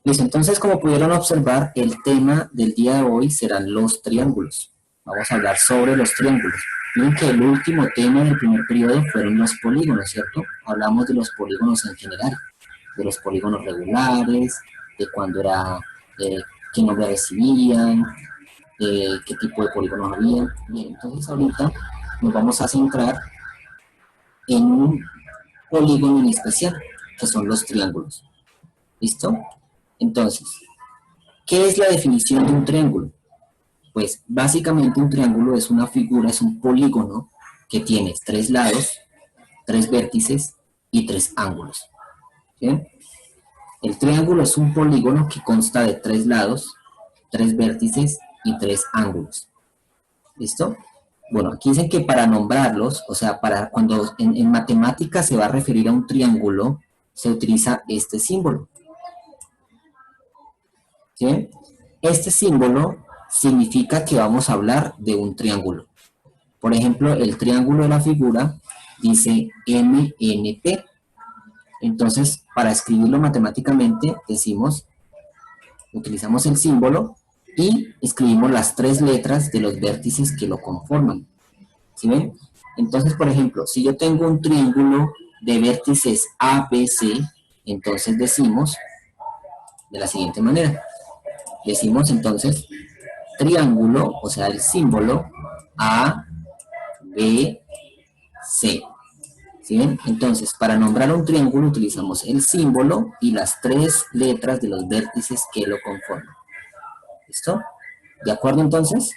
Listo, entonces como pudieron observar, el tema del día de hoy serán los triángulos. Vamos a hablar sobre los triángulos. Miren que el último tema del primer periodo fueron los polígonos, ¿cierto? Hablamos de los polígonos en general, de los polígonos regulares, de cuándo era, qué nombre recibían, qué tipo de polígonos había. Bien, entonces ahorita nos vamos a centrar en un polígono en especial, que son los triángulos. ¿Listo? Entonces, ¿qué es la definición de un triángulo? Pues básicamente un triángulo es una figura, es un polígono que tiene 3 lados, 3 vértices y 3 ángulos. ¿Sí? El triángulo es un polígono que consta de 3 lados, 3 vértices y 3 ángulos. ¿Listo? Bueno, aquí dicen que para nombrarlos, o sea, para cuando en matemáticas se va a referir a un triángulo, se utiliza este símbolo. ¿Sí? Este símbolo significa que vamos a hablar de un triángulo. Por ejemplo, el triángulo de la figura dice MNP. Entonces, para escribirlo matemáticamente, utilizamos el símbolo y escribimos las 3 letras de los vértices que lo conforman. ¿Sí ven? Entonces, por ejemplo, si yo tengo un triángulo de vértices ABC, entonces decimos de la siguiente manera. Decimos entonces triángulo, o sea, el símbolo A, B, C. ¿Sí ven? Entonces, para nombrar un triángulo utilizamos el símbolo y las 3 letras de los vértices que lo conforman. ¿Listo? ¿De acuerdo entonces?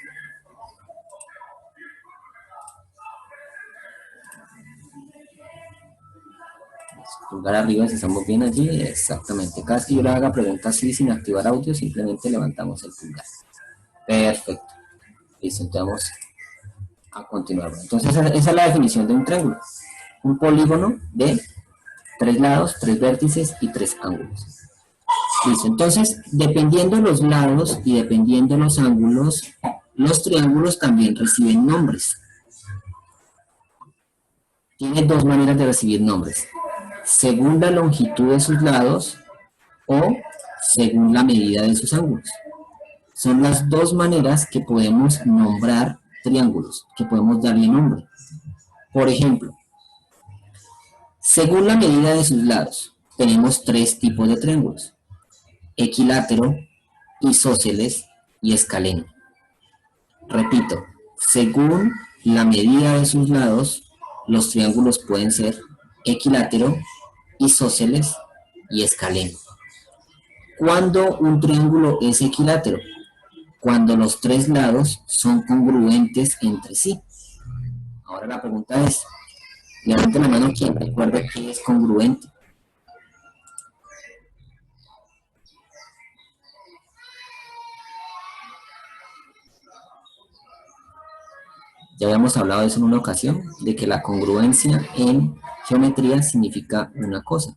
Pulgar arriba si estamos bien allí, exactamente. Cada vez que yo le haga preguntas así sin activar audio, simplemente levantamos el pulgar. Perfecto. Listo, entonces vamos a continuar. Entonces esa es la definición de un triángulo. Un polígono de 3 lados, 3 vértices y 3 ángulos. Listo, entonces dependiendo los lados y dependiendo los ángulos, los triángulos también reciben nombres. Tiene 2 maneras de recibir nombres. Según la longitud de sus lados o según la medida de sus ángulos. Son las 2 maneras que podemos nombrar triángulos, que podemos darle nombre. Por ejemplo, según la medida de sus lados, tenemos 3 tipos de triángulos: equilátero, isósceles y escaleno. Repito, según la medida de sus lados, los triángulos pueden ser equilátero, isósceles y escaleno. ¿Cuándo un triángulo es equilátero? Cuando los 3 lados son congruentes entre sí. Ahora la pregunta es, levante la mano quien recuerde que es congruente. Ya habíamos hablado de eso en una ocasión, de que la congruencia en geometría significa una cosa.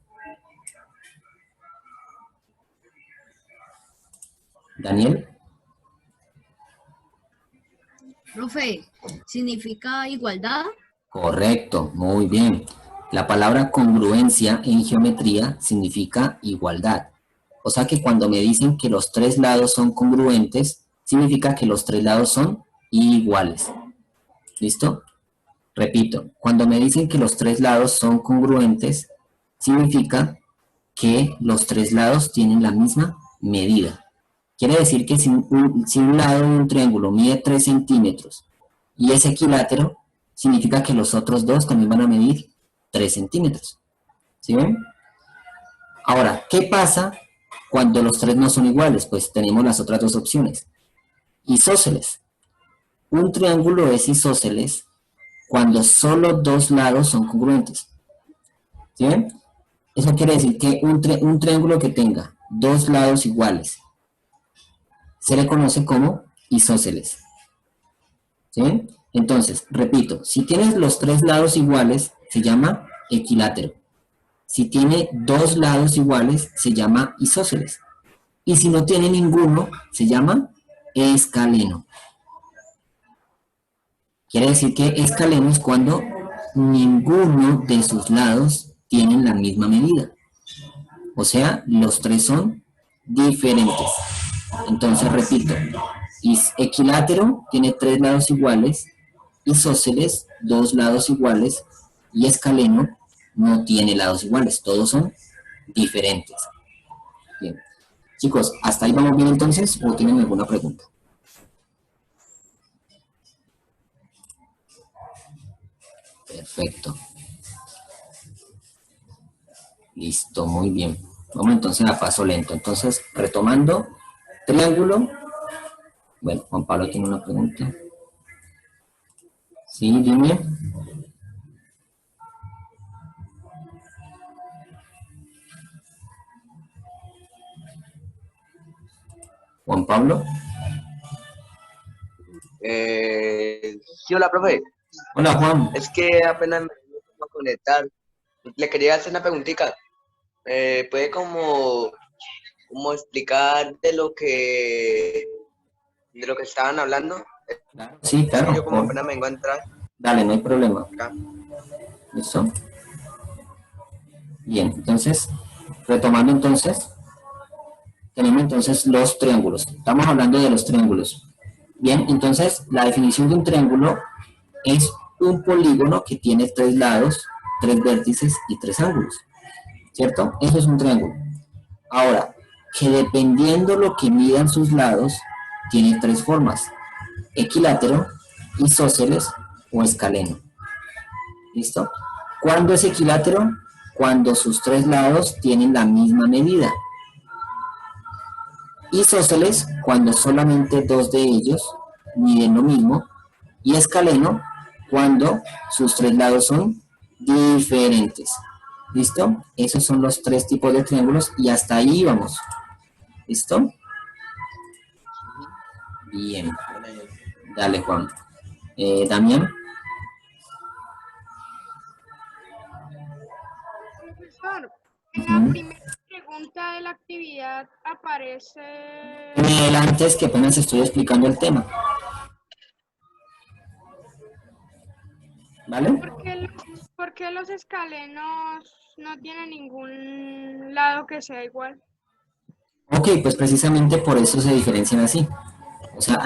Daniel. Profe, ¿significa igualdad? Correcto, muy bien. La palabra congruencia en geometría significa igualdad. O sea que cuando me dicen que los 3 lados son congruentes, significa que los 3 lados son iguales. ¿Listo? Repito, cuando me dicen que los 3 lados son congruentes, significa que los 3 lados tienen la misma medida. Quiere decir que si un lado de un triángulo mide 3 centímetros y es equilátero, significa que los otros 2 también van a medir 3 centímetros. ¿Sí ven? Ahora, ¿qué pasa cuando los 3 no son iguales? Pues tenemos las otras 2 opciones. Isósceles. Un triángulo es isósceles cuando solo 2 lados son congruentes. ¿Sí ven? Eso quiere decir que un triángulo que tenga 2 lados iguales se le conoce como isósceles. ¿Sí? Entonces, repito, si tienes los 3 lados iguales, se llama equilátero. Si tiene 2 lados iguales, se llama isósceles. Y si no tiene ninguno, se llama escaleno. Quiere decir que escaleno es cuando ninguno de sus lados tienen la misma medida. O sea, los 3 son diferentes. Entonces repito, equilátero tiene 3 lados iguales, isósceles 2 lados iguales y escaleno no tiene lados iguales, todos son diferentes. Bien. Chicos, ¿hasta ahí vamos bien entonces o tienen alguna pregunta? Perfecto. Listo, muy bien. Vamos entonces a paso lento. Entonces, retomando, triángulo. Bueno, Juan Pablo tiene una pregunta. Sí, dime. Juan Pablo. Sí, hola, profe. Hola, Juan. Es que apenas me voy a conectar. Le quería hacer una preguntita. ¿Puede como explicar de lo que estaban hablando? Sí, Es que claro. yo como apenas me vengo a entrar Dale, no hay problema. acá. ¿Listo? Bien, entonces, retomando entonces, tenemos entonces los triángulos. Estamos hablando de los triángulos. Bien, entonces, la definición de un triángulo es un polígono que tiene 3 lados, 3 vértices y 3 ángulos. ¿Cierto? Eso es un triángulo. Ahora, que dependiendo lo que midan sus lados, tiene 3 formas: equilátero, isósceles o escaleno. ¿Listo? ¿Cuándo es equilátero? Cuando sus 3 lados tienen la misma medida. Isósceles, cuando solamente 2 de ellos miden lo mismo. Y escaleno, cuando sus 3 lados son diferentes. ¿Listo? Esos son los 3 tipos de triángulos y hasta ahí vamos. ¿Listo? Bien. Dale, Juan. Damián. Profesor, en la primera pregunta de la actividad aparece... Antes que apenas estoy explicando el tema. ¿Vale? ¿Por qué los escalenos no tienen ningún lado que sea igual? Ok, pues precisamente por eso se diferencian así. O sea,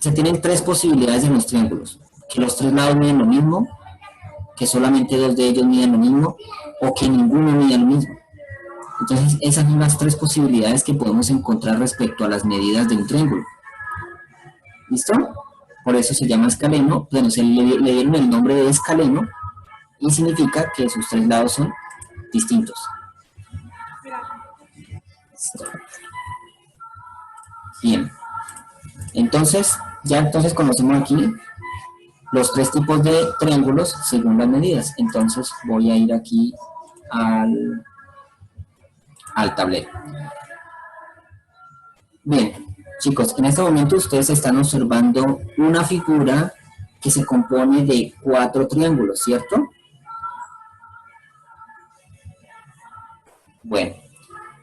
se tienen 3 posibilidades en los triángulos. Que los 3 lados miden lo mismo, que solamente 2 de ellos miden lo mismo, o que ninguno mida lo mismo. Entonces, esas son las 3 posibilidades que podemos encontrar respecto a las medidas de un triángulo. ¿Listo? Por eso se llama escaleno. Bueno, le dieron el nombre de escaleno y significa que sus 3 lados son distintos. Bien. Entonces, ya conocemos aquí los 3 tipos de triángulos según las medidas. Entonces voy a ir aquí al tablero. Bien, chicos, en este momento ustedes están observando una figura que se compone de 4 triángulos, ¿cierto? Bueno,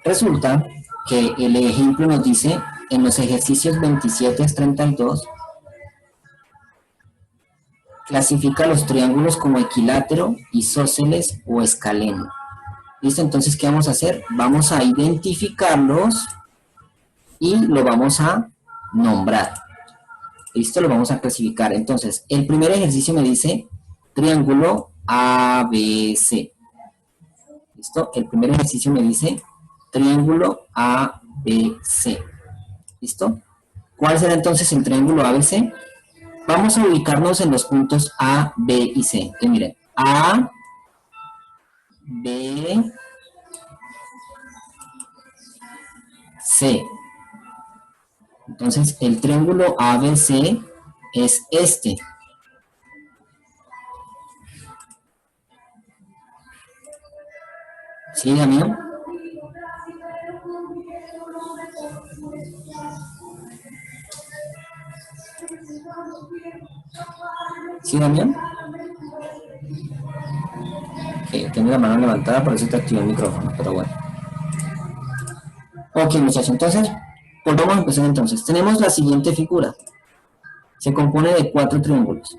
resulta que el ejemplo nos dice en los ejercicios 27 a 32, clasifica los triángulos como equilátero, isósceles o escaleno. ¿Listo? Entonces, ¿qué vamos a hacer? Vamos a identificarlos y lo vamos a nombrar. ¿Listo? Lo vamos a clasificar. Entonces, el primer ejercicio me dice triángulo ABC. ¿Listo? El primer ejercicio me dice triángulo ABC. ¿Listo? ¿Cuál será entonces el triángulo ABC? Vamos a ubicarnos en los puntos A, B y C. Entonces, miren, A, B, C. Entonces, el triángulo ABC es este. ¿Sí, Damián? ¿Sí, Damián? Ok, tengo la mano levantada, por eso te activo el micrófono, pero bueno. Ok, muchachos, entonces, volvamos a empezar entonces. Tenemos la siguiente figura. Se compone de 4 triángulos.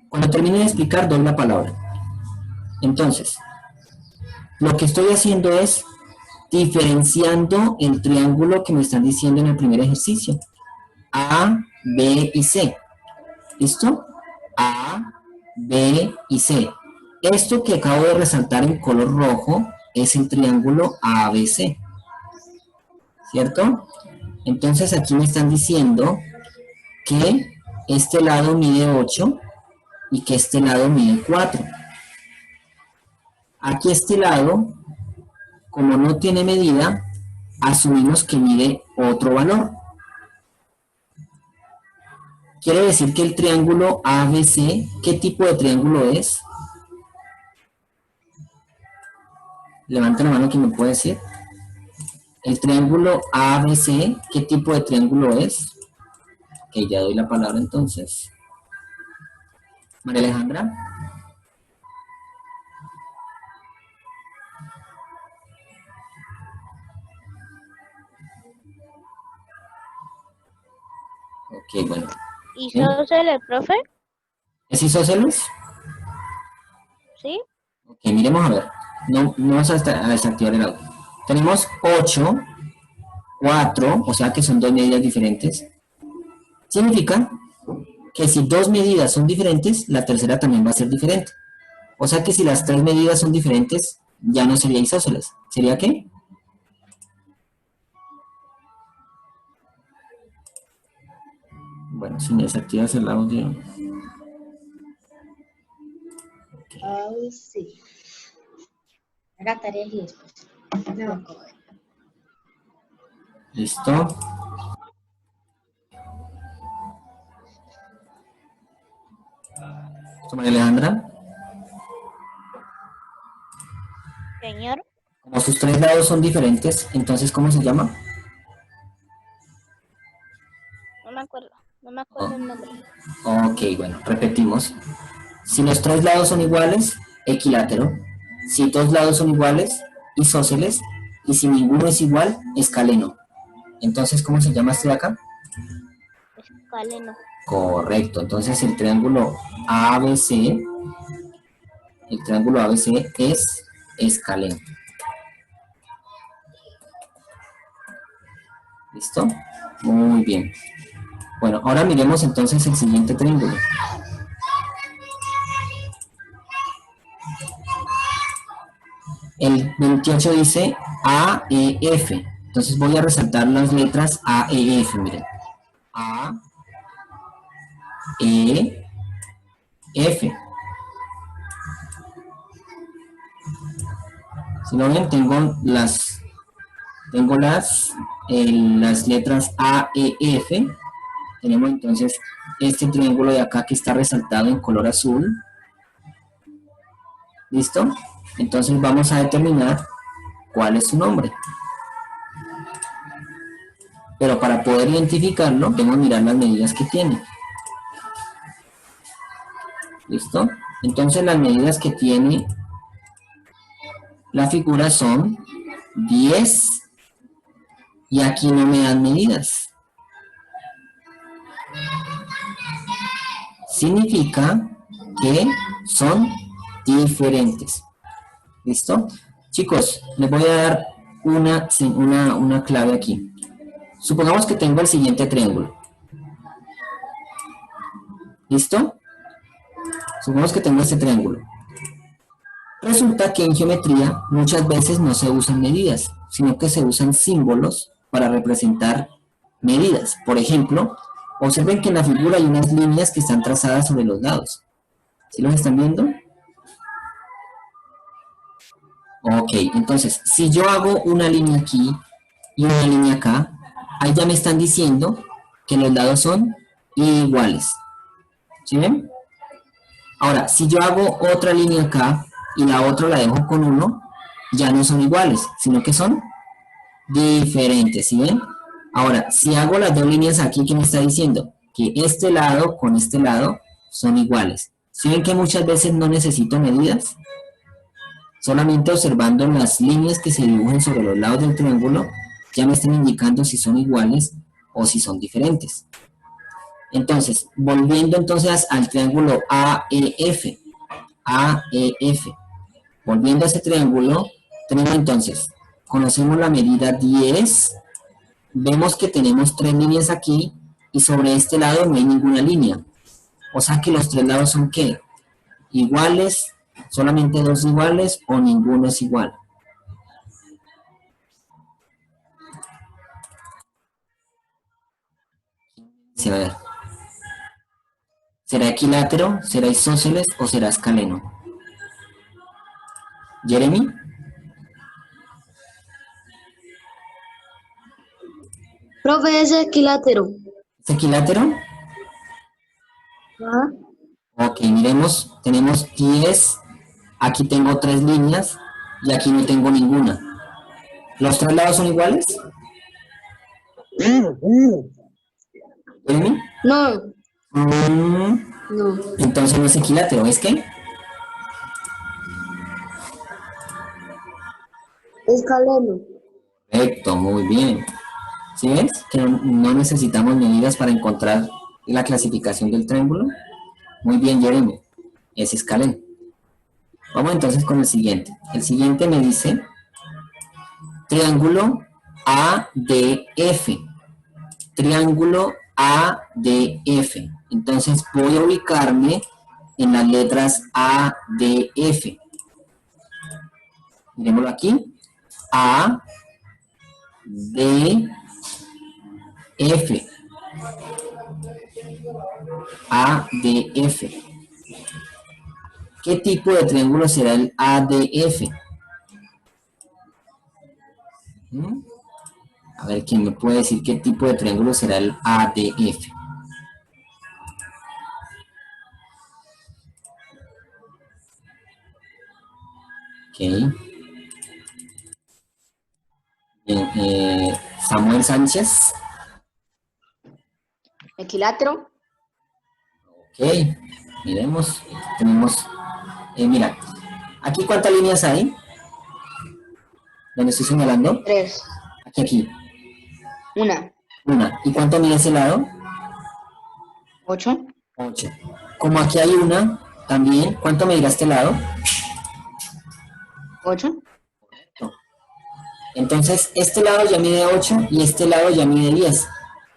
Cuando termine de explicar, doy la palabra. Entonces, lo que estoy haciendo es diferenciando el triángulo que me están diciendo en el primer ejercicio. A, B y C. ¿Listo? A, B y C. Esto que acabo de resaltar en color rojo es el triángulo ABC. ¿Cierto? Entonces aquí me están diciendo que este lado mide 8 y que este lado mide 4. Aquí este lado, como no tiene medida, asumimos que mide otro valor. Quiere decir que el triángulo ABC, ¿qué tipo de triángulo es? Levanta la mano quien me puede decir. El triángulo ABC, ¿qué tipo de triángulo es? Ok, ya doy la palabra entonces. María Alejandra. Ok, bueno. ¿Isósceles, profe? ¿Es isósceles? ¿Sí? Ok, miremos a ver. No vamos a desactivar el audio. Tenemos 8, 4, o sea que son dos medidas diferentes. Significa que si dos medidas son diferentes, la tercera también va a ser diferente. O sea que si las tres medidas son diferentes, ya no sería isósceles. ¿Sería qué? Bueno, si me desactivas el audio. Sí. Haga tareas y después. No. ¿Listo? ¿Listo, María Alejandra? Señor. Como sus tres lados son diferentes, entonces ¿cómo se llama? No me acuerdo el nombre. Ok, bueno, repetimos. Si los tres lados son iguales, equilátero. Si dos lados son iguales, isósceles. Y si ninguno es igual, escaleno. Entonces, ¿cómo se llama este de acá? Escaleno. Correcto. Entonces, el triángulo ABC es escaleno. ¿Listo? Muy bien. Bueno, ahora miremos entonces el siguiente triángulo. El 28 dice AEF. Entonces voy a resaltar las letras AEF, miren. A, E, F. Si no ven, tengo las letras AEF. Tenemos entonces este triángulo de acá que está resaltado en color azul. ¿Listo? Entonces vamos a determinar cuál es su nombre. Pero para poder identificarlo, debemos mirar las medidas que tiene. ¿Listo? Entonces las medidas que tiene la figura son 10 y aquí no me dan medidas. Significa que son diferentes. ¿Listo? Chicos, les voy a dar una clave aquí. Supongamos que tengo el siguiente triángulo. ¿Listo? Supongamos que tengo este triángulo. Resulta que en geometría muchas veces no se usan medidas, sino que se usan símbolos para representar medidas. Por ejemplo, observen que en la figura hay unas líneas que están trazadas sobre los lados. ¿Sí los están viendo? Ok, entonces, si yo hago una línea aquí y una línea acá, ahí ya me están diciendo que los lados son iguales. ¿Sí ven? Ahora, si yo hago otra línea acá y la otra la dejo con 1, ya no son iguales, sino que son diferentes, ¿sí ven? Ahora, si hago las dos líneas aquí, ¿qué me está diciendo? Que este lado con este lado son iguales. ¿Sí ven que muchas veces no necesito medidas? Solamente observando las líneas que se dibujan sobre los lados del triángulo, ya me están indicando si son iguales o si son diferentes. Entonces, volviendo entonces al triángulo AEF. AEF. Volviendo a ese triángulo, tenemos entonces conocemos la medida 10, vemos que tenemos 3 líneas aquí y sobre este lado no hay ninguna línea. O sea que los 3 lados son ¿qué? Iguales, solamente 2 iguales o ninguno es igual. Sí, a ver. ¿Será equilátero, será isósceles o será escaleno? ¿Jeremy? Profe, es equilátero. ¿Es equilátero? Ajá. Ok, miremos, tenemos 10, aquí tengo 3 líneas y aquí no tengo ninguna. ¿Los 3 lados son iguales? ¿Jeremy? No, no. Entonces no es equilátero, ¿es qué? Escaleno. Perfecto, muy bien. ¿Sí ves? Que no necesitamos medidas para encontrar la clasificación del triángulo. Muy bien, Jeremy. Es escaleno. Vamos entonces con el siguiente. El siguiente me dice triángulo ADF. Triángulo ADF. Entonces voy a ubicarme en las letras ADF. Miremoslo aquí. A, D, F. A, D, F. ¿Qué tipo de triángulo será el ADF? A ver, ¿quién me puede decir qué tipo de triángulo será el ADF? Ok. Bien, Samuel Sánchez. Equilátero. Ok, miremos. Tenemos, mira, aquí ¿cuántas líneas hay? ¿Dónde estoy señalando? 3. Aquí. 1. Una. ¿Y cuánto mide ese lado? 8. 8. Como aquí hay una, también, ¿cuánto medirá este lado? 8. Entonces, este lado ya mide 8 y este lado ya mide 10.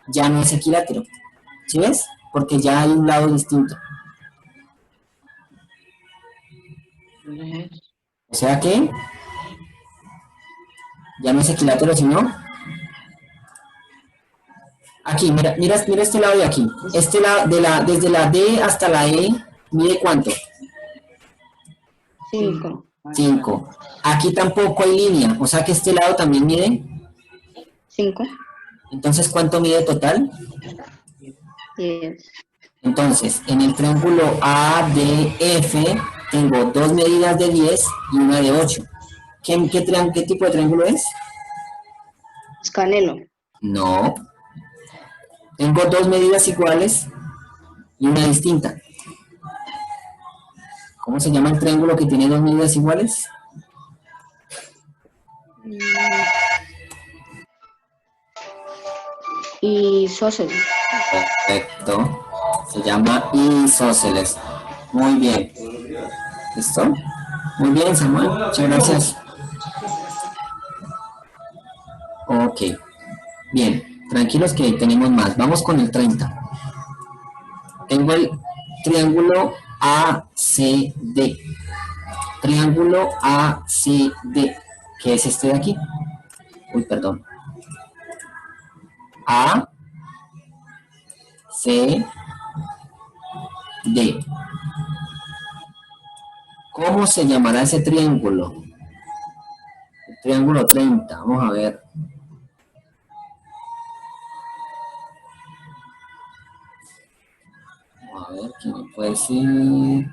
Ya no es equilátero. ¿Sí ves? Porque ya hay un lado distinto. O sea que ya no es equilátero, sino aquí, mira este lado de aquí. Este lado, desde la D hasta la E, ¿mide cuánto? 5. 5. Aquí tampoco hay línea, o sea que este lado también mide. 5. Entonces, ¿cuánto mide total? 10. Entonces, en el triángulo ADF tengo 2 medidas de 10 y una de 8. ¿Qué tipo de triángulo es? Escaleno. No. Tengo 2 medidas iguales y una distinta. ¿Cómo se llama el triángulo que tiene 2 medidas iguales? Isósceles. Perfecto. Se llama isósceles. Muy bien. ¿Listo? Muy bien, Samuel. Muchas gracias. Ok. Bien. Tranquilos que tenemos más. Vamos con el 30. Tengo el triángulo ACD. Triángulo ACD. ¿Qué es este de aquí? Uy, perdón. A, C, D. ¿Cómo se llamará ese triángulo? El triángulo 30. Vamos a ver. Vamos a ver, ¿quién me puede decir?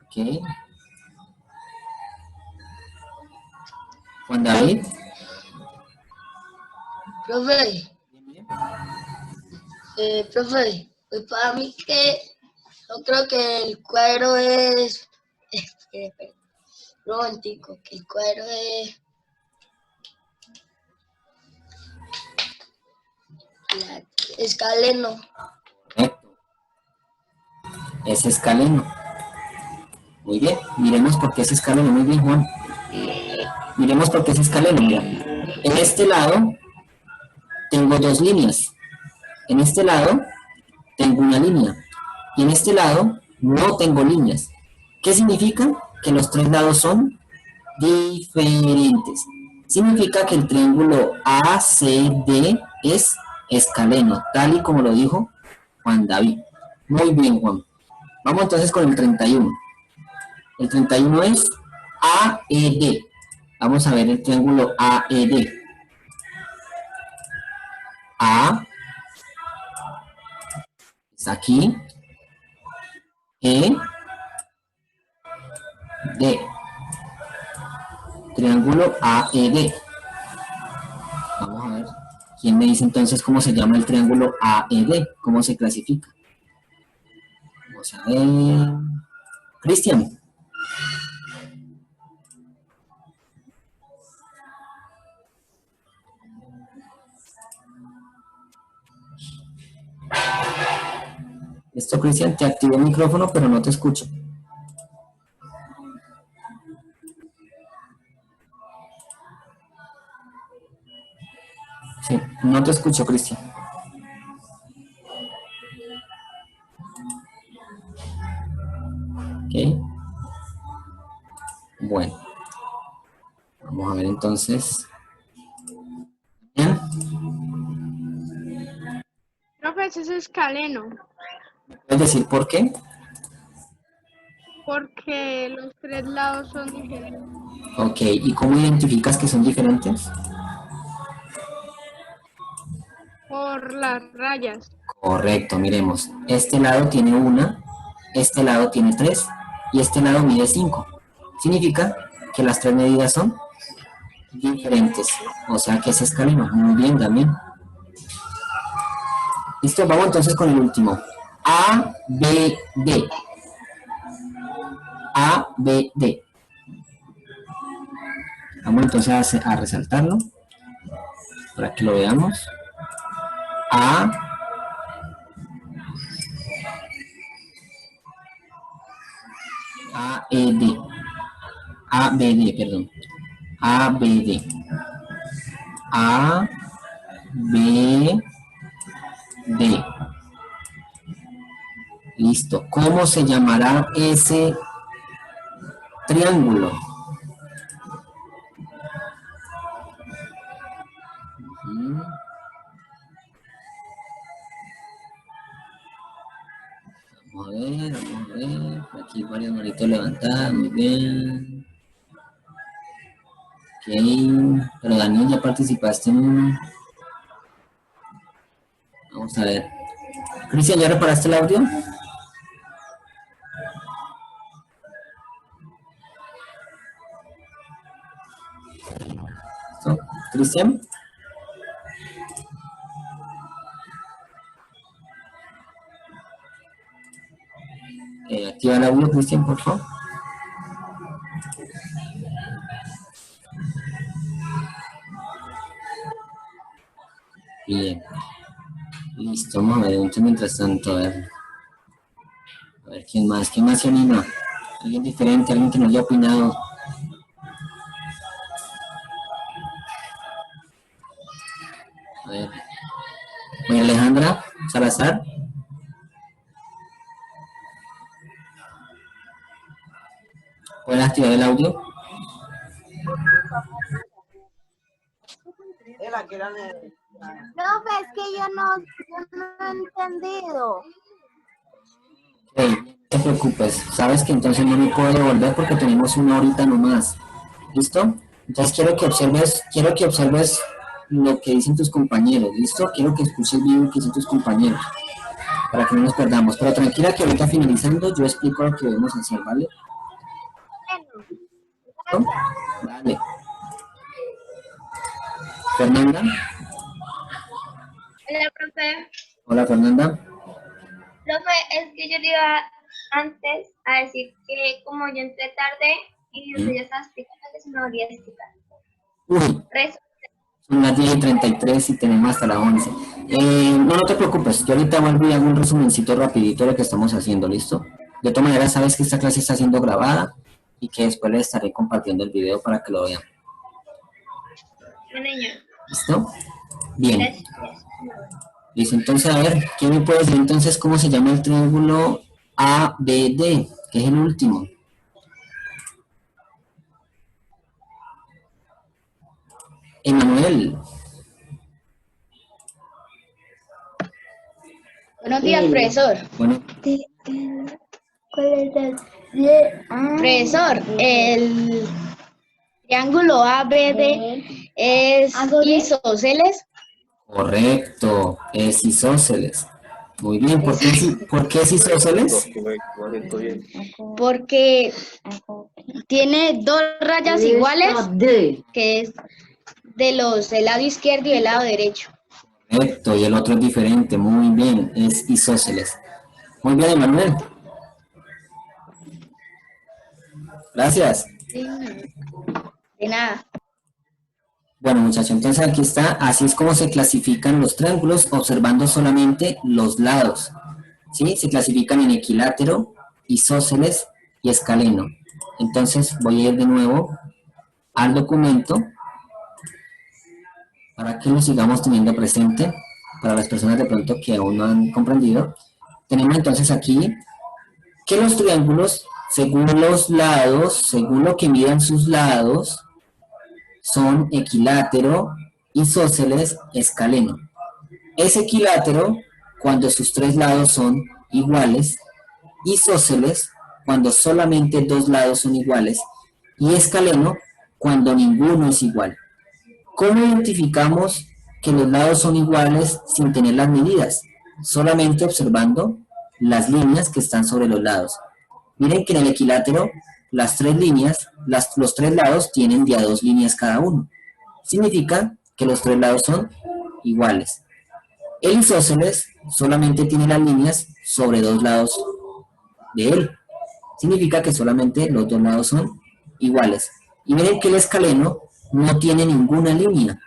Ok. Juan David. Profe, pues para mí que yo creo que el cuadro es, un momentico, que el cuadro es escaleno. Correcto. Es escaleno. Muy bien. Miremos por qué es escaleno. Muy bien, Juan. Miremos por qué es escaleno. Mira, en este lado tengo dos líneas. En este lado tengo una línea. Y en este lado no tengo líneas. ¿Qué significa? Que los tres lados son diferentes. Significa que el triángulo ACD es escaleno, tal y como lo dijo Juan David. Muy bien, Juan. Vamos entonces con el 31. El 31 es AED. Vamos a ver el triángulo AED. A es aquí. E, D. Triángulo AED. Vamos a ver. ¿Quién me dice entonces cómo se llama el triángulo AED? ¿Cómo se clasifica? Vamos a ver. Cristian. Esto, Cristian, te activo el micrófono, pero no te escucho. Sí, no te escucho, Cristian. Ok. Bueno. Vamos a ver entonces. ¿Bien? Profe, ese es escaleno, ¿Puedes decir por qué? porque los tres lados son diferentes. Ok, ¿y cómo identificas que son diferentes? Por las rayas. Correcto, miremos. Este lado tiene una, este lado tiene 3 y este lado mide 5. Significa que las tres medidas son diferentes. O sea que es escaleno. Muy bien, Damián. Listo, vamos entonces con el último. ABD. ABD. Vamos entonces a resaltarlo para que lo veamos. AED. ABD, perdón. ABD. ABD. Listo. ¿Cómo se llamará ese triángulo? Vamos a ver, vamos a ver. Aquí varias manitos levantadas, muy bien. Ok, pero Daniel, ya participaste en uno. Vamos a ver. Cristian, ¿ya reparaste el audio? ¿Listo? ¿Cristian? Activa el audio, Cristian, por favor. Bien. Listo, vamos a ver, entonces mientras tanto, a ver quién más se anima. Alguien diferente, alguien que no haya opinado. A ver. María Alejandra Salazar. ¿Puedes activar el audio? Profe, es que yo no he entendido. Hey, no te preocupes, sabes que entonces no me puedo devolver porque tenemos una horita nomás. ¿Listo? Entonces quiero que observes lo que dicen tus compañeros, ¿listo? Quiero que escuches bien lo que dicen tus compañeros, para que no nos perdamos. Pero tranquila que ahorita finalizando yo explico lo que debemos hacer, ¿vale? ¿Listo? Vale. Fernanda. Hola, profe. Hola, Fernanda. Profe, es que yo le iba antes a decir que como yo entré tarde y usted ya estaba explicando que se me volvía a explicar. Uy, son las 10:33 y tenemos hasta las 11. No te preocupes, yo ahorita vuelvo y hago un resumencito rapidito de lo que estamos haciendo, ¿listo? De todas maneras, sabes que esta clase está siendo grabada y que después les estaré compartiendo el video para que lo vean. Bueno, niño. ¿Listo? Bien. Gracias. Listo, entonces a ver, ¿quién me puede decir entonces cómo se llama el triángulo ABD? Que es el último. Emanuel. Buenos días, profesor. Bueno, ¿Cuál es el? Profesor, el triángulo ABD es isósceles. correcto, es isósceles. Muy bien, ¿por qué es isósceles? Porque tiene dos rayas iguales, que es del lado izquierdo y del lado derecho. Correcto, y el otro es diferente, muy bien, es isósceles. Muy bien, Emanuel. Gracias. De nada. Bueno, muchachos, entonces aquí está, así es como se clasifican los triángulos, observando solamente los lados, ¿sí? Se clasifican en equilátero, isósceles y escaleno. Entonces voy a ir de nuevo al documento para que lo sigamos teniendo presente, para las personas de pronto que aún no han comprendido. Tenemos entonces aquí que los triángulos, según los lados, según lo que midan sus lados, son equilátero, isósceles, escaleno. Es equilátero cuando sus tres lados son iguales, isósceles cuando solamente dos lados son iguales y escaleno cuando ninguno es igual. ¿Cómo identificamos que los lados son iguales sin tener las medidas? Solamente observando las líneas que están sobre los lados. Miren que en el equilátero las tres líneas, los tres lados tienen de a dos líneas cada uno. Significa que los tres lados son iguales. El isósceles solamente tiene las líneas sobre dos lados de él. Significa que solamente los dos lados son iguales. Y miren que el escaleno no tiene ninguna línea.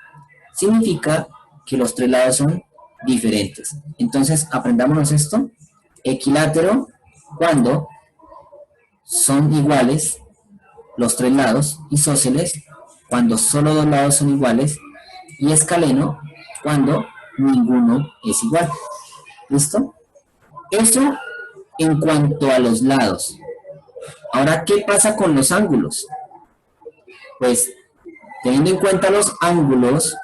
Significa que los tres lados son diferentes. Entonces, aprendámonos esto. Equilátero cuando son iguales los tres lados, isósceles cuando solo dos lados son iguales y escaleno cuando ninguno es igual. ¿Listo? Eso en cuanto a los lados. Ahora, ¿qué pasa con los ángulos? Pues, teniendo en cuenta los ángulos,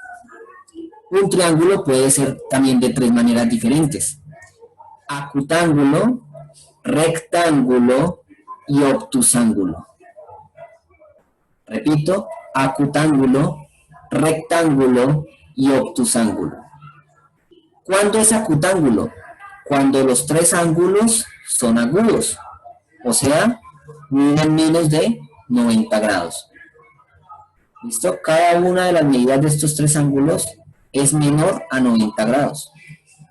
un triángulo puede ser también de tres maneras diferentes. Acutángulo, rectángulo y obtusángulo. Repito, acutángulo, rectángulo y obtusángulo. ¿Cuándo es acutángulo? Cuando los tres ángulos son agudos, o sea, miden menos de 90 grados. ¿Listo? Cada una de las medidas de estos tres ángulos es menor a 90 grados.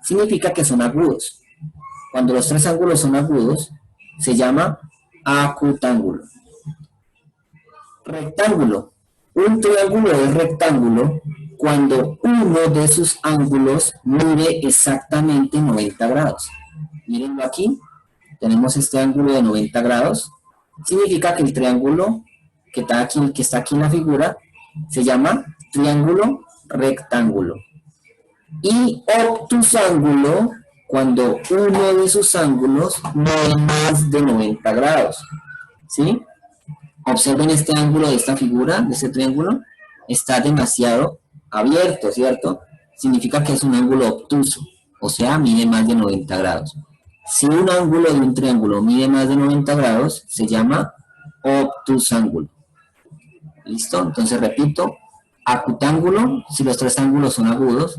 Significa que son agudos. Cuando los tres ángulos son agudos, se llama acutángulo. Rectángulo. Un triángulo es rectángulo cuando uno de sus ángulos mide exactamente 90 grados. Mírenlo aquí. Tenemos este ángulo de 90 grados. Significa que el triángulo que está aquí en la figura se llama triángulo rectángulo. Y obtusángulo cuando uno de sus ángulos mide más de 90 grados. ¿Sí? Observen este ángulo de esta figura, de este triángulo, está demasiado abierto, ¿cierto? Significa que es un ángulo obtuso, o sea, mide más de 90 grados. Si un ángulo de un triángulo mide más de 90 grados, se llama obtusángulo. ¿Listo? Entonces repito, acutángulo, si los tres ángulos son agudos,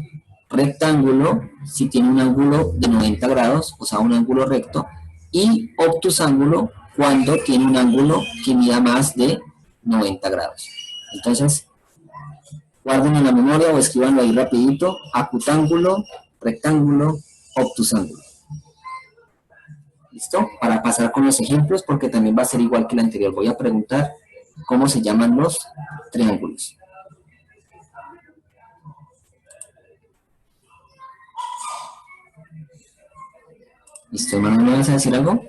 rectángulo, si tiene un ángulo de 90 grados, o sea, un ángulo recto, y obtusángulo, cuando tiene un ángulo que mida más de 90 grados. Entonces, guarden en la memoria o escríbanlo ahí rapidito, acutángulo, rectángulo, obtusángulo. ¿Listo? Para pasar con los ejemplos, porque también va a ser igual que el anterior. Voy a preguntar cómo se llaman los triángulos. ¿Listo, hermano? ¿Me vas a decir algo?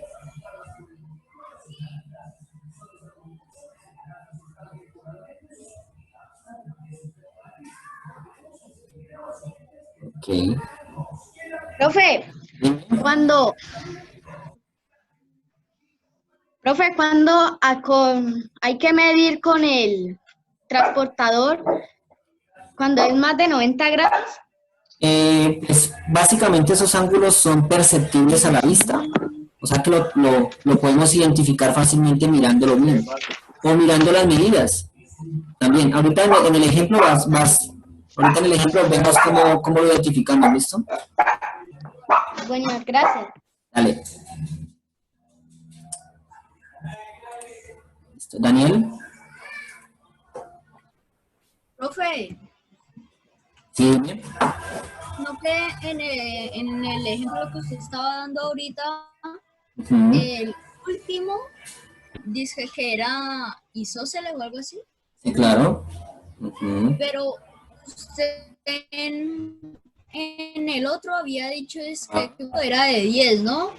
Ok. Profe, cuando hay que medir con el transportador, cuando es más de 90 grados. Pues básicamente esos ángulos son perceptibles a la vista. O sea que lo podemos identificar fácilmente mirándolo bien. O mirando las medidas. También, ahorita en el ejemplo ahorita en el ejemplo vemos cómo lo identificamos, ¿listo? Bueno, gracias. Dale. ¿Listo? Daniel. Profe, Sí, dime. no que en el ejemplo que usted estaba dando ahorita, Ujú. el último dice que era isósceles o algo así, Sí, claro. Ujú. pero usted en el otro había dicho es que era de 10, ¿no?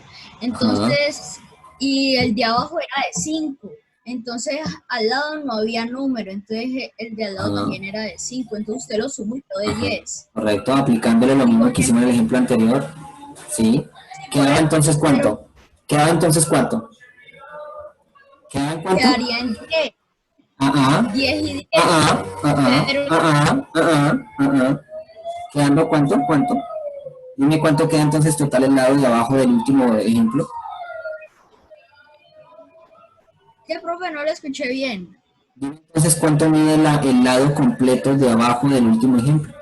Entonces, y el de abajo era de 5. Entonces, al lado no había número, entonces el de al lado también era de 5, entonces usted lo sumó y quedó de 10. Correcto, aplicándole lo mismo que hicimos en el ejemplo anterior. Sí. ¿Quedaba entonces cuánto? ¿Quedaba entonces cuánto? ¿Quedaba en cuánto? Quedaría en 10. 10 y 10. ¿Quedando cuánto? ¿Cuánto? Dime cuánto queda entonces total el lado de abajo del último ejemplo. ¿Qué, profe? No lo escuché bien. Dime entonces cuánto mide el lado completo de abajo del último ejemplo.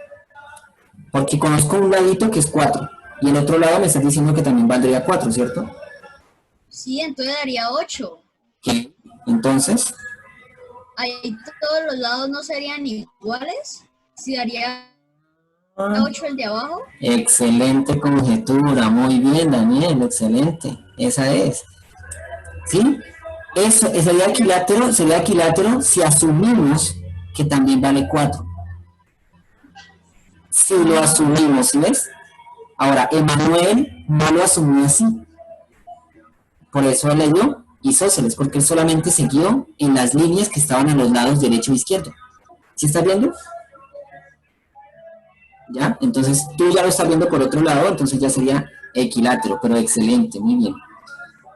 Porque conozco un ladito que es 4 y el otro lado me estás diciendo que también valdría 4, ¿cierto? Sí, entonces daría 8. ¿Qué? Entonces, Ahí todos los lados no serían iguales. Si daría 8 el de abajo. excelente conjetura, muy bien, Daniel, excelente, esa es. ¿Sí? Eso sería equilátero si asumimos que también vale 4. Si lo asumimos, ¿sí ves? Ahora, Emanuel no lo asumió así. Por eso él le dio isósceles, porque él solamente siguió en las líneas que estaban a los lados derecho e izquierdo. ¿Sí estás viendo? ¿Ya? Entonces tú ya lo estás viendo por otro lado, entonces ya sería equilátero, pero excelente, muy bien.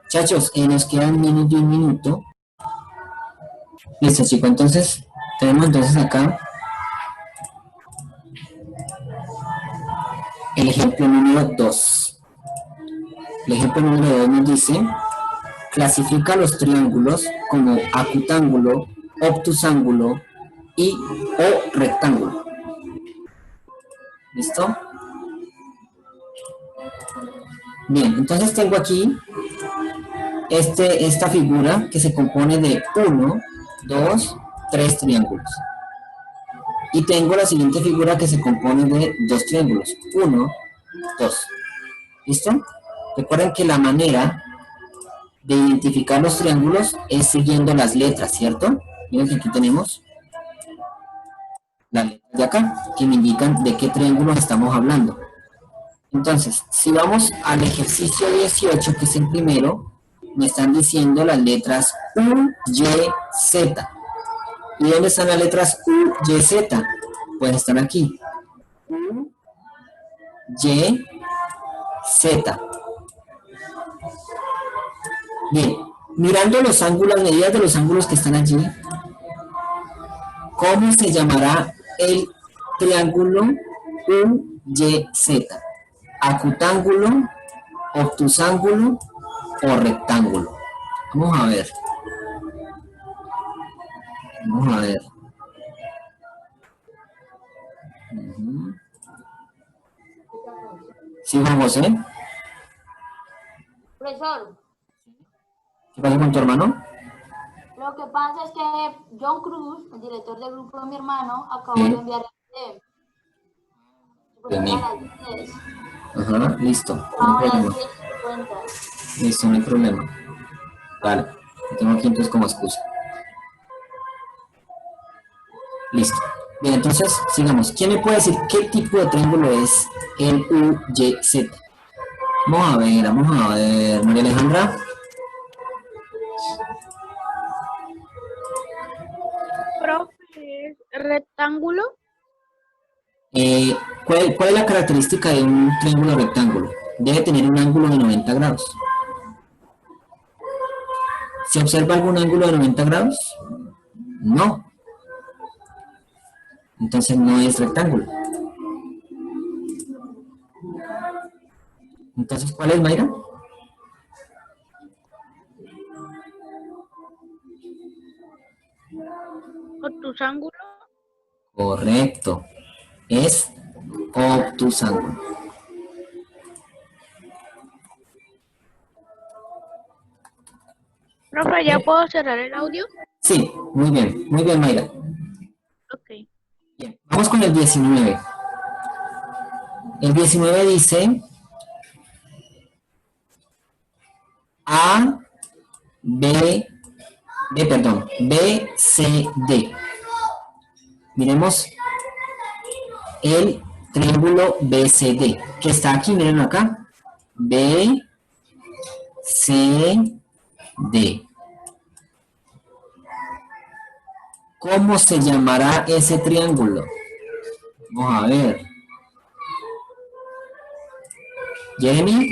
Muchachos, nos queda un minuto. Listo, chicos, entonces tenemos entonces acá el ejemplo número 2. El ejemplo número 2 nos dice: clasifica los triángulos como acutángulo, obtusángulo y o rectángulo. ¿Listo? Bien, entonces tengo aquí esta figura que se compone de 1, 2, 3 triángulos. Y tengo la siguiente figura que se compone de 2 triángulos. 1, 2. ¿Listo? Recuerden que la manera de identificar los triángulos es siguiendo las letras, ¿cierto? Miren que aquí tenemos las letras de acá, que me indican de qué triángulo estamos hablando. Entonces, si vamos al ejercicio 18, que es el primero, me están diciendo las letras U, Y, Z. ¿Y dónde están las letras U, Y, Z? Pues están aquí. U, Y, Z. Bien, mirando los ángulos, las medidas de los ángulos que están allí, ¿cómo se llamará el triángulo UYZ? ¿Acutángulo, obtusángulo o rectángulo? Vamos a ver. Vamos a ver. ¿Sí, Juan José? Profesor, ¿Qué pasa con tu hermano? lo que pasa es que John Cruz, el director del grupo de mi hermano, acabó Sí. de enviar el De mí. video. Ajá, listo. No hay Ahora problema. sí se cuenta. Listo, no hay problema. Vale. Lo tengo aquí entonces como excusa. Listo. Bien, entonces, sigamos. ¿Quién me puede decir qué tipo de triángulo es el UYZ? Vamos a ver. María Alejandra. Profe, ¿es rectángulo? ¿Cuál es la característica de un triángulo rectángulo? Debe tener un ángulo de 90 grados. ¿Se observa algún ángulo de 90 grados? No. Entonces no es rectángulo. Entonces, ¿cuál es, Mayra? Obtusángulo. Correcto. Es obtusángulo. Profe, ¿ya puedo cerrar el audio? Sí, muy bien, Mayra. Ok. Bien, vamos con el 19. El 19 dice B, C, D. Miremos el triángulo BCD, que está aquí, miren acá. B, C, D. ¿Cómo se llamará ese triángulo? Vamos a ver. Jeremy,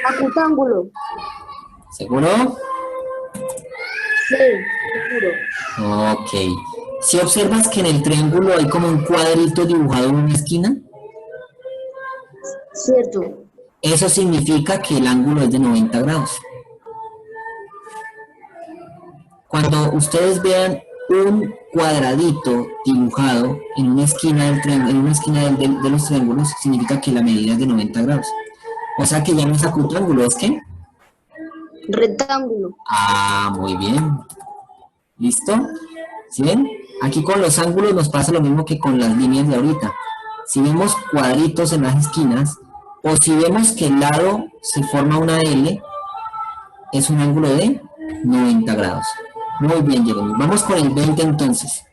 Acutángulo. ¿seguro? Sí, seguro. Ok. Si observas que en el triángulo hay como un cuadrito dibujado en una esquina, Cierto. eso significa que el ángulo es de 90 grados. Cuando ustedes vean un cuadradito dibujado en una esquina del de los triángulos, significa que la medida es de 90 grados. O sea que ya no es acutángulo, ¿es qué? Rectángulo. Ah, muy bien. ¿Listo? ¿Sí ven? Aquí con los ángulos nos pasa lo mismo que con las líneas de ahorita. Si vemos cuadritos en las esquinas, o si vemos que el lado se forma una L, es un ángulo de 90 grados. Muy bien, Jeremy. Vamos con el 20 entonces.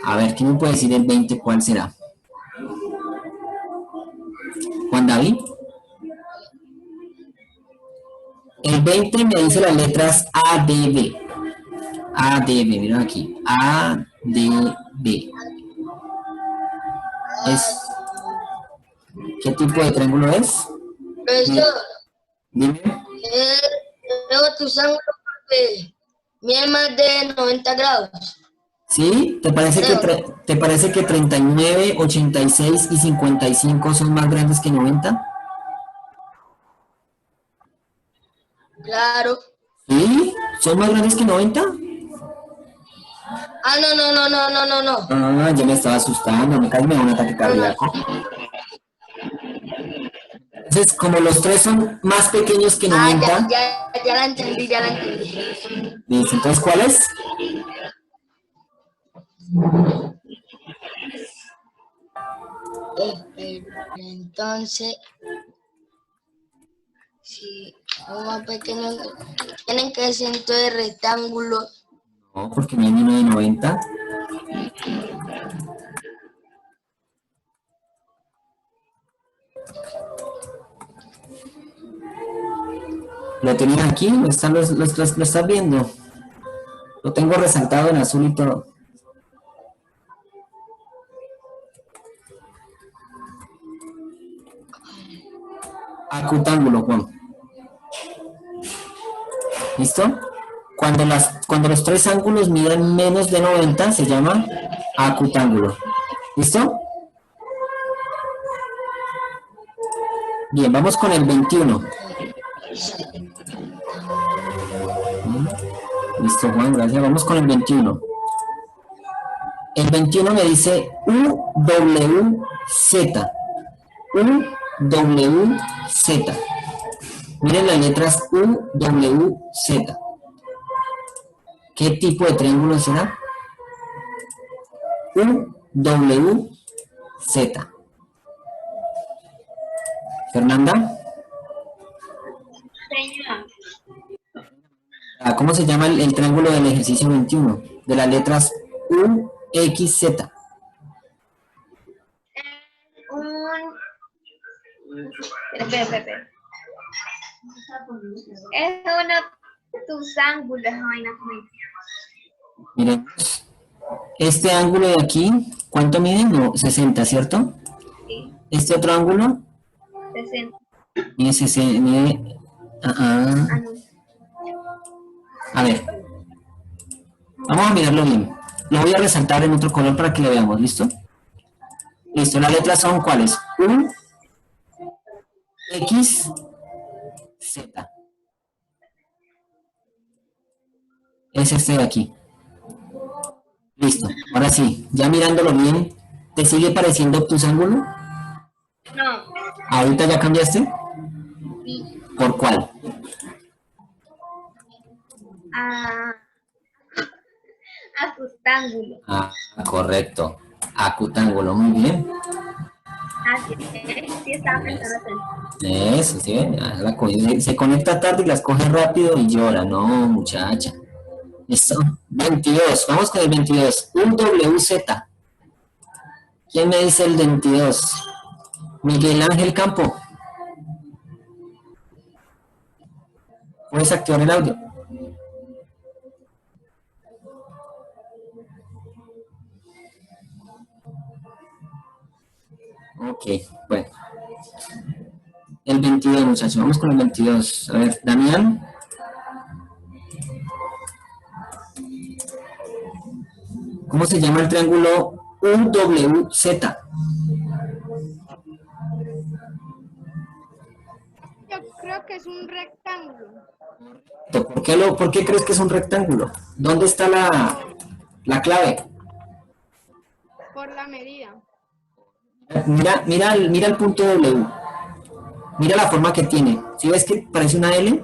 A ver, ¿quién me puede decir el 20 cuál será? Juan David. El 20 me dice las letras A, D, B. A, D, B, mira aquí. A, D, B. ¿Qué tipo de triángulo es? Profesor, Dime. es obtusángulo porque mide más de 90 grados. ¿Sí? ¿Te parece que 39, 86 y 55 son más grandes que 90? Claro. ¿Sí? ¿Son más grandes que 90? Ah, no. Ah, ya me estaba asustando, me casi me da un ataque cardíaco. Entonces, como los tres son más pequeños que 90... Ya la entendí. Listo, entonces, ¿cuál es? Entonces, si son más pequeños, tienen que ser entonces rectángulos. No, porque no hay ni uno de 90. Lo tenías aquí, lo estás viendo. Lo tengo resaltado en azul y todo. Acutángulo, Juan. ¿Listo? Cuando los tres ángulos miden menos de 90, se llama acutángulo. ¿Listo? Bien, vamos con el 21. Listo, Juan, gracias. Vamos con el 21. El 21 me dice UWZ. UWZ. Miren las letras UWZ. ¿Qué tipo de triángulo será? UWZ. Fernanda. ¿Cómo se llama el triángulo del ejercicio 21? De las letras UXZ. Espera. Es un obtusángulo, esa vaina. Miren, Este ángulo de aquí, ¿cuánto mide? No, 60, ¿cierto? Sí, Este otro ángulo 60. mide 60, mide... Ah, no. A ver, vamos a mirarlo bien. Lo voy a resaltar en otro color para que lo veamos, ¿listo? Listo, las letras son ¿cuáles? U, X, Z. Es este de aquí. Listo, ahora sí, ya mirándolo bien, ¿te sigue pareciendo obtusángulo? No, ¿Ahorita ya cambiaste? sí. ¿Por cuál? Ah, acutángulo. Ah, correcto. Acutángulo, muy bien. Así es, sí estaba prestando atención. Eso, sí, se conecta tarde y las coge rápido y llora. No, muchacha. Listo. 22, vamos con el 22. Un WZ. ¿Quién me dice el 22? Miguel Ángel Campo. ¿Puedes activar el audio? Ok, bueno. El 22, muchachos. Vamos con el 22. A ver, Damián. ¿Cómo se llama el triángulo UWZ? Yo creo que es un rectángulo. ¿Por qué crees que es un rectángulo? ¿Dónde está la clave? Por la medida. Mira el punto W. Mira la forma que tiene. ¿Sí ves que parece una L?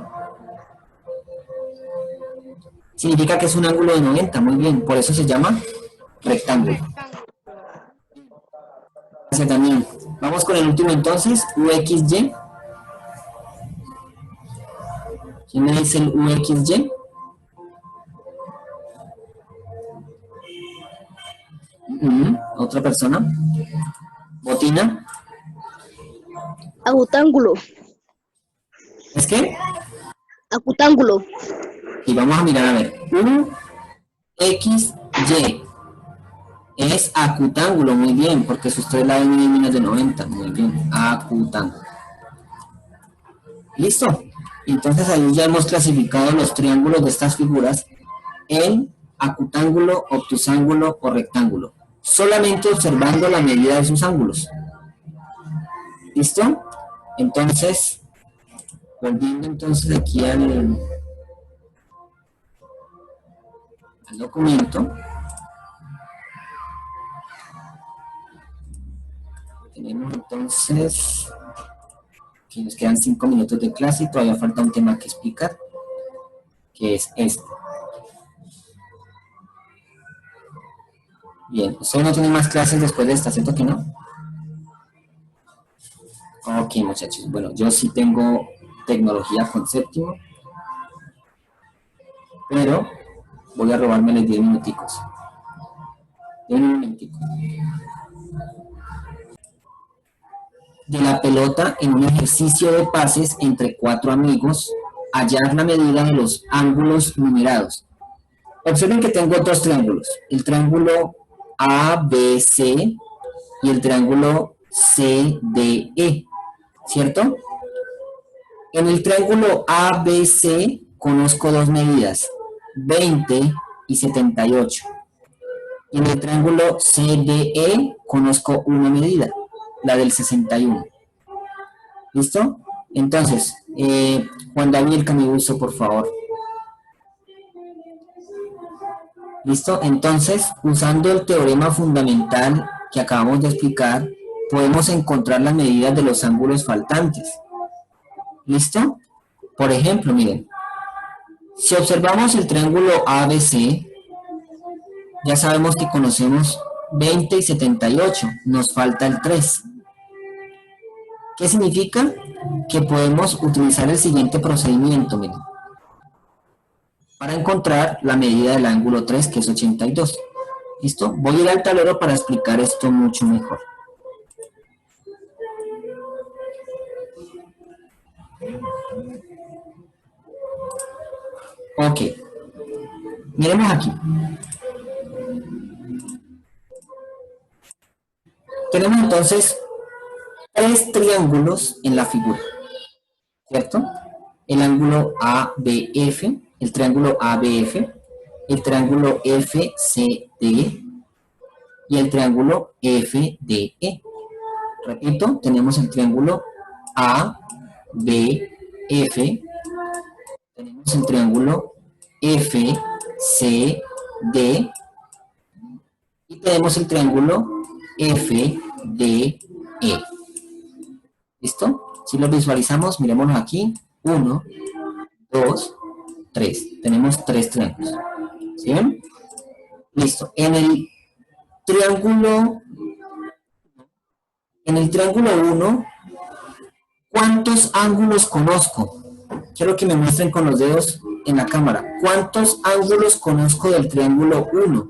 Significa que es un ángulo de 90. Muy bien. Por eso se llama rectángulo. Gracias, Daniel. Vamos con el último entonces. UXY. ¿Quién me dice el UXY? ¿Otra persona? ¿Botina? Acutángulo. ¿Es qué? Acutángulo. Y vamos a mirar a ver. UXY. Es acutángulo, muy bien, porque sus tres lados miden menos de 90. Muy bien, acutángulo. ¿Listo? Entonces ahí ya hemos clasificado los triángulos de estas figuras en acutángulo, obtusángulo o rectángulo. Solamente observando la medida de sus ángulos. ¿Listo? Entonces, volviendo entonces aquí al documento, tenemos entonces que nos quedan 5 minutos de clase y todavía falta un tema que explicar, que es este. Bien, ¿ustedes no tienen más clases después de esta, cierto que no? Ok, muchachos, bueno, yo sí tengo tecnología con séptimo, pero voy a robármeles 10 minuticos. 10 minuticos. De la pelota en un ejercicio de pases entre 4 amigos, hallar la medida de los ángulos numerados. Observen que tengo dos triángulos, el triángulo ABC y el triángulo CDE, ¿cierto? En el triángulo ABC conozco dos medidas, 20 y 78. Y en el triángulo CDE conozco una medida, la del 61. ¿Listo? Entonces, Juan Daniel Camibuso, por favor. ¿Listo? Entonces, usando el teorema fundamental que acabamos de explicar, podemos encontrar las medidas de los ángulos faltantes. ¿Listo? Por ejemplo, miren, si observamos el triángulo ABC, ya sabemos que conocemos 20 y 78, nos falta el 3. ¿Qué significa? Que podemos utilizar el siguiente procedimiento, miren, para encontrar la medida del ángulo 3, que es 82. ¿Listo? Voy a ir al tablero para explicar esto mucho mejor. Ok. Miremos aquí. Tenemos entonces tres triángulos en la figura, ¿cierto? El ángulo ABF, el triángulo ABF, el triángulo FCD y el triángulo FDE. Repito, tenemos el triángulo ABF, tenemos el triángulo FCD y tenemos el triángulo FDE. ¿Listo? Si lo visualizamos, miremoslo aquí. 1, 2, 3. Tenemos tres triángulos. ¿Sí ven? Listo. En el triángulo 1, ¿cuántos ángulos conozco? Quiero que me muestren con los dedos en la cámara. ¿Cuántos ángulos conozco del triángulo 1?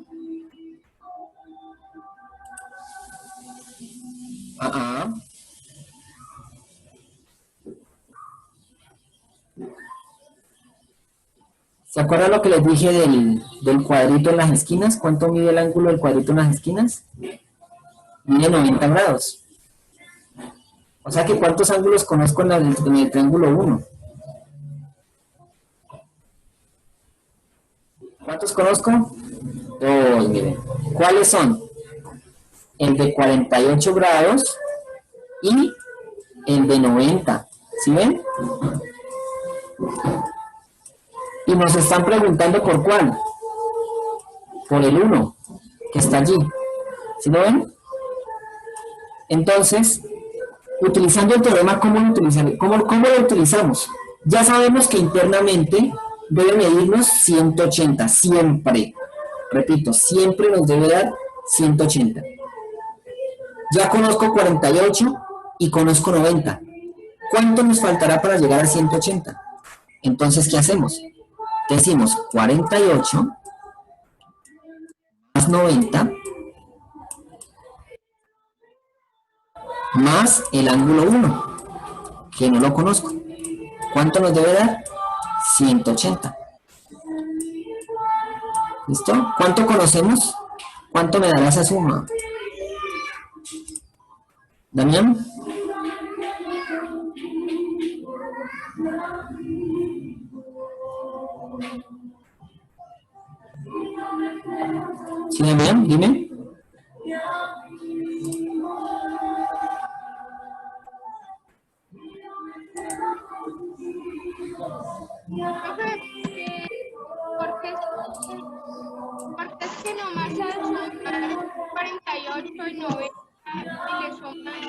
¿Se acuerdan lo que les dije del cuadrito en las esquinas? ¿Cuánto mide el ángulo del cuadrito en las esquinas? Mide 90 grados. O sea que ¿cuántos ángulos conozco en el triángulo 1? ¿Cuántos conozco? Dos, miren. ¿Cuáles son? El de 48 grados y el de 90. ¿Sí ven? Y nos están preguntando por cuál. Por el 1, que está allí. ¿Sí lo ven? Entonces, utilizando el teorema, ¿cómo lo utilizamos? Ya sabemos que internamente debe medirnos 180, siempre. Repito, siempre nos debe dar 180. Ya conozco 48 y conozco 90. ¿Cuánto nos faltará para llegar a 180? Entonces, ¿qué hacemos? Decimos 48 más 90 más el ángulo 1, que no lo conozco. ¿Cuánto nos debe dar? 180. ¿Listo? ¿Cuánto conocemos? ¿Cuánto me dará esa suma? ¿Damián? ¿Sí, Damián? Dime. Porque es que nomás al sumar 48 y 90 y le suman...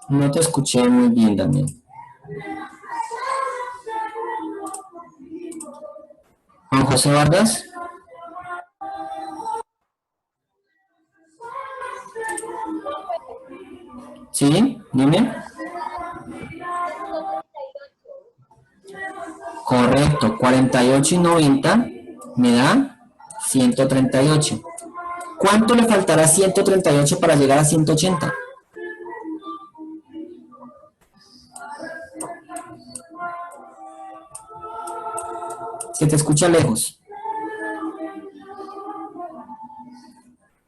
No te escuché muy bien, Damián. Juan José Vargas. ¿Sí? Dime. Correcto, 48 y 90 me da 138. ¿Cuánto le faltará a 138 para llegar a 180? Se te escucha lejos.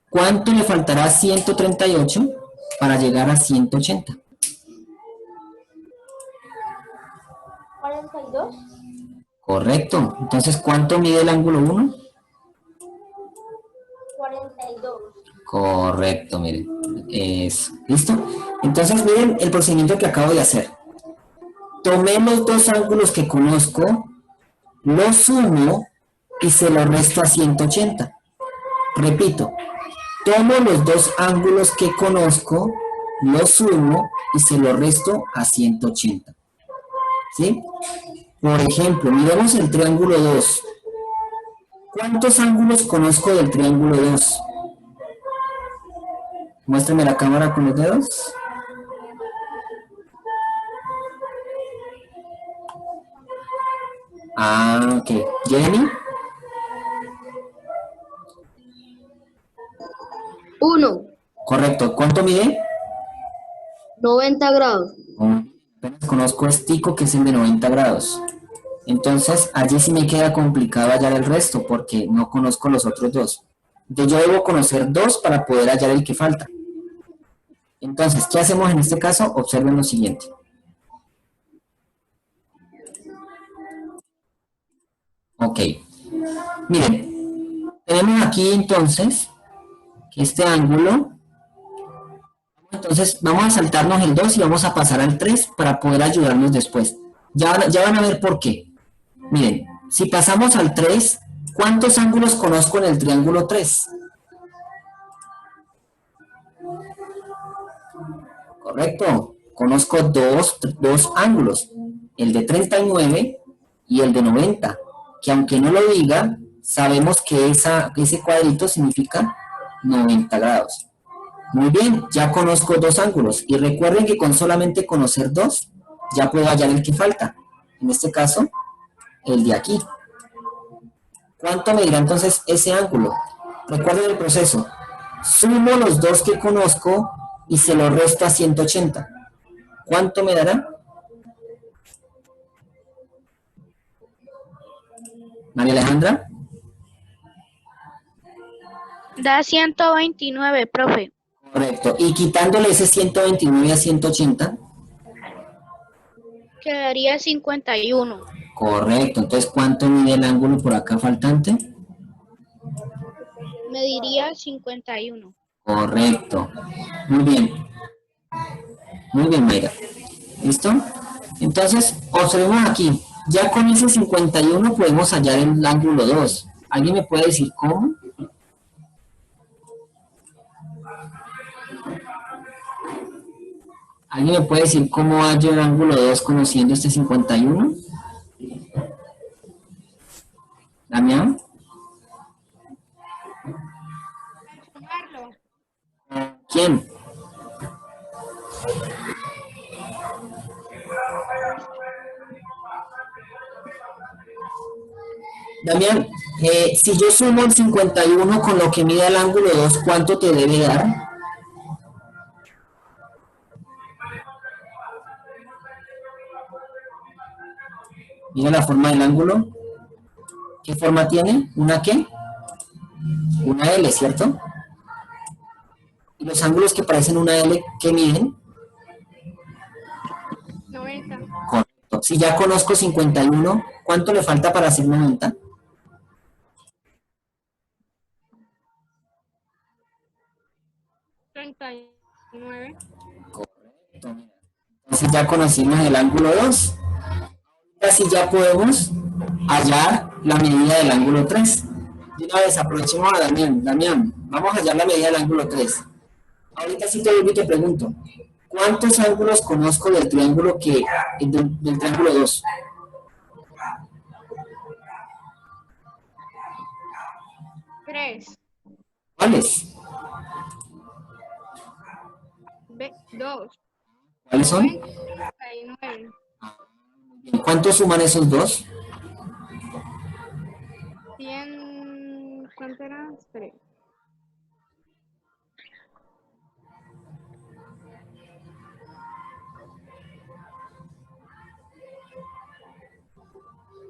¿Cuánto le faltará a 138 para llegar a 180? 42. Correcto. Entonces, ¿cuánto mide el ángulo 1? 42. Correcto, miren. Eso. ¿Listo? Entonces, miren el procedimiento que acabo de hacer. Tomé los dos ángulos que conozco, los sumo y se los resto a 180. Repito, tomo los dos ángulos que conozco, los sumo y se los resto a 180. ¿Sí? Por ejemplo, miremos el triángulo 2. ¿Cuántos ángulos conozco del triángulo 2? Muéstrame la cámara con los dedos. Ah, ok. ¿Jenny? 1, Correcto. ¿Cuánto mide? 90 grados. Apenas conozco Tico, que es el de 90 grados. Entonces, allí sí me queda complicado hallar el resto, porque no conozco los otros dos. Entonces yo debo conocer 2 para poder hallar el que falta. Entonces, ¿qué hacemos en este caso? Observen lo siguiente. Ok. Miren, tenemos aquí entonces este ángulo. Entonces, vamos a saltarnos el 2 y vamos a pasar al 3 para poder ayudarnos después. Ya van a ver por qué. Miren, si pasamos al 3, ¿cuántos ángulos conozco en el triángulo 3? Correcto. Conozco dos ángulos, el de 39 y el de 90, que aunque no lo diga, sabemos que ese cuadrito significa 90 grados. Muy bien, ya conozco 2 ángulos. Y recuerden que con solamente conocer 2, ya puedo hallar el que falta. En este caso, el de aquí. ¿Cuánto me dirá entonces ese ángulo? Recuerden el proceso. Sumo los 2 que conozco y se lo resto a 180. ¿Cuánto me dará? María Alejandra. Da 129, profe. Correcto. Y quitándole ese 129 a 180. Quedaría 51. Correcto. Entonces, ¿cuánto mide el ángulo por acá faltante? Mediría 51. Correcto. Muy bien. Muy bien, Mayra. ¿Listo? Entonces, observemos aquí. Ya con ese 51 podemos hallar el ángulo 2. ¿Alguien me puede decir cómo? ¿Alguien me puede decir cómo hallo el ángulo 2 conociendo este 51? ¿Damián? Sumarlo. ¿Quién? Damián, si yo sumo el 51 con lo que mide el ángulo 2, ¿cuánto te debe dar? Mira la forma del ángulo. ¿Qué forma tiene? ¿Una qué? Una L, ¿cierto? ¿Y los ángulos que parecen una L, qué miden? 90. Correcto. Si ya conozco 51, ¿cuánto le falta para hacer 90? 39. Correcto. Entonces ya conocimos el ángulo 2. Así ya podemos hallar la medida del ángulo 3. De una vez aprovechemos a Damián. Damián, vamos a hallar la medida del ángulo 3. Ahorita sí te vuelvo y te pregunto, ¿cuántos ángulos conozco del triángulo del triángulo 2? Tres. ¿Cuáles? 2. ¿Cuáles son? 39. ¿Cuántos suman esos dos? 100. ¿Cuánto era? 3.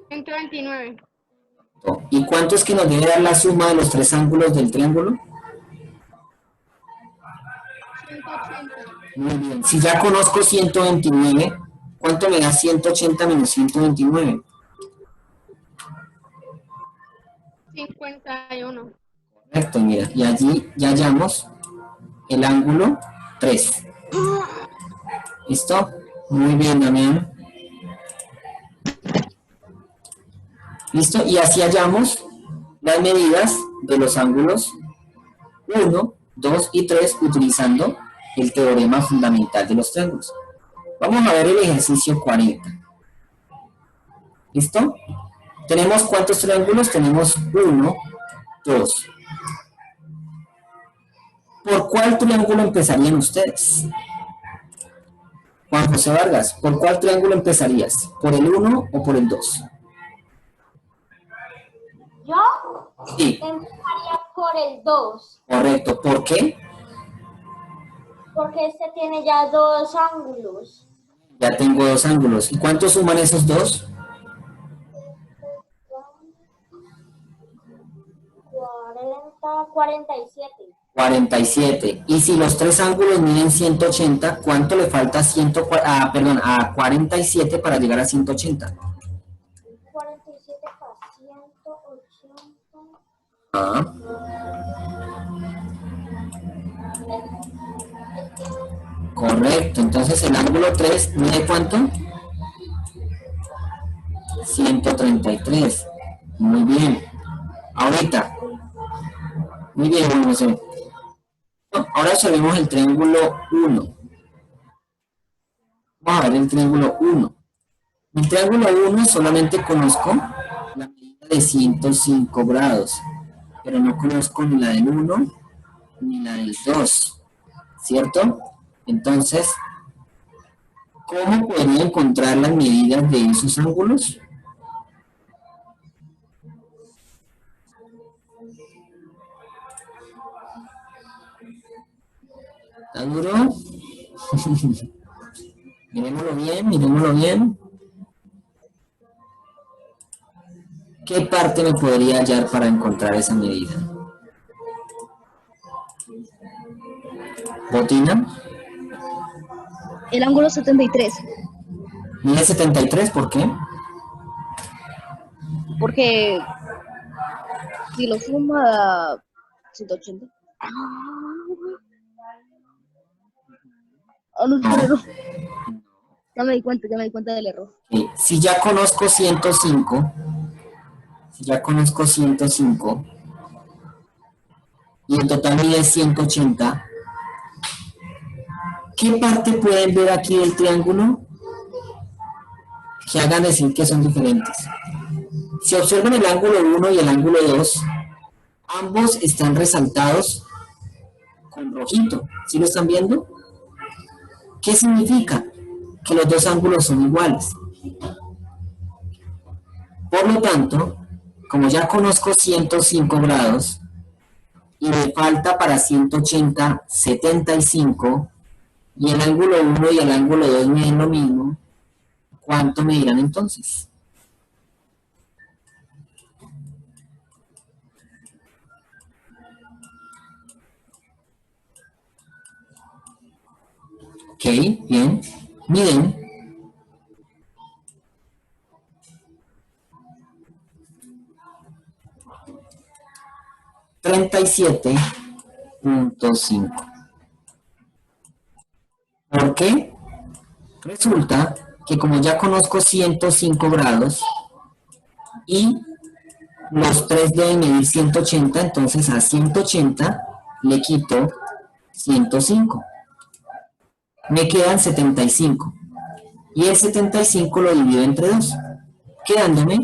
$129. ¿Y cuánto es que nos debe dar la suma de los 3 ángulos del triángulo? 180. Muy bien. Si ya conozco 129, ¿cuánto me da 180 menos 129? 51. Correcto, mira. Y allí ya hallamos el ángulo 3. ¿Listo? Muy bien, Damián. ¿Listo? Y así hallamos las medidas de los ángulos 1, 2 y 3 utilizando el teorema fundamental de los triángulos. Vamos a ver el ejercicio 40. ¿Listo? ¿Tenemos cuántos triángulos? Tenemos 1, 2. ¿Por cuál triángulo empezarían ustedes? Juan José Vargas, ¿por cuál triángulo empezarías? ¿Por el 1 o por el 2? Yo Sí, empezaría por el 2, correcto. ¿Por qué? porque este tiene ya 2 ángulos. Ya tengo 2 ángulos. ¿Y cuántos suman esos 2? 40. 47. 47. Y si los tres ángulos miden 180, ¿cuánto le falta a 47 para llegar a 180? 47 para 180. Ah. Correcto, entonces el ángulo 3 mide ¿cuánto? 133. Muy bien. Ahorita. Muy bien, Juan José. Ahora observemos el triángulo 1. Vamos a ver el triángulo 1. El triángulo 1 solamente conozco la medida de 105 grados, pero no conozco ni la del 1 ni la del 2, ¿cierto? Entonces, ¿cómo podría encontrar las medidas de esos ángulos? ¿Está duro? Miremoslo bien, miremoslo bien. ¿Qué parte me podría hallar para encontrar esa medida? ¿Botina? El ángulo 73. Mide 73, ¿por qué? Porque si lo suma da 180. No, no. Ya me di cuenta del error. Si ya conozco 105, y en total mide 180, ¿qué parte pueden ver aquí del triángulo que hagan decir que son diferentes? Si observan el ángulo 1 y el ángulo 2, ambos están resaltados con rojito. ¿Sí lo están viendo? ¿Qué significa? Que los dos ángulos son iguales. Por lo tanto, como ya conozco 105 grados y me falta para 180 75, y el ángulo 1 y el ángulo 2 miden lo mismo, ¿cuánto me dirán entonces? Ok, bien. Miren. $37.5. ¿Por qué? Resulta que como ya conozco 105 grados y los tres deben medir 180, entonces a 180 le quito 105. Me quedan 75. Y el 75 lo divido entre 2, quedándome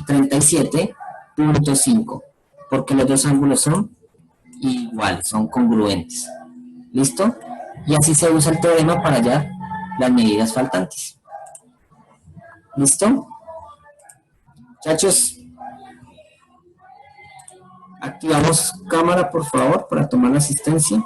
37.5. Porque los dos ángulos son iguales, son congruentes. ¿Listo? Y así se usa el teorema para hallar las medidas faltantes. ¿Listo? Muchachos, activamos cámara, por favor, para tomar la asistencia.